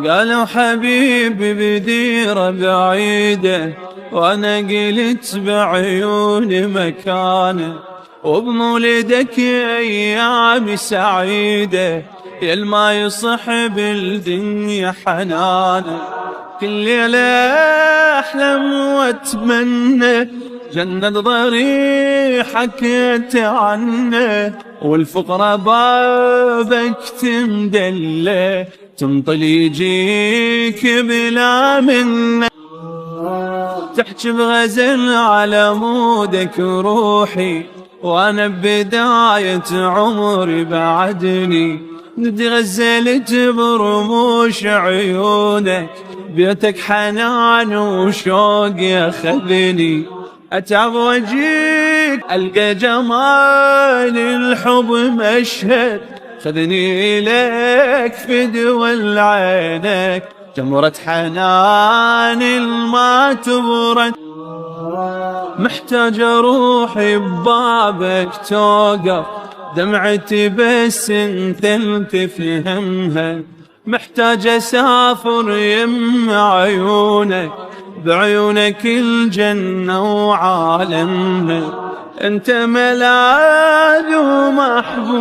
قالوا حبيبي بديرة بعيدة، وانا قلت بعيوني مكانه، وبمولدك ايامي سعيدة، يا ما يصح بالدنيا حنانه. كل ليلة احلم واتمنى جنة ضريحك تعنى، والفقرة بابك تمدلة، تنطل يجيك بلا منه. تحكي بغزل على مودك روحي، وانا ببداية عمري بعدني، ندي غزلت برموش عيونك، بيتك حنان وشوق ياخذني. اتعب واجيك القى جمال الحب مشهد، خذني لك في دول عينك، جمرة حنان ما تبرد. محتاج روحي ببابك توقف، دمعتي بس انت تفهمها، محتاج اسافر يم عيونك، بعيونك الجنة وعالمها، انت ملاذ ومحبوب.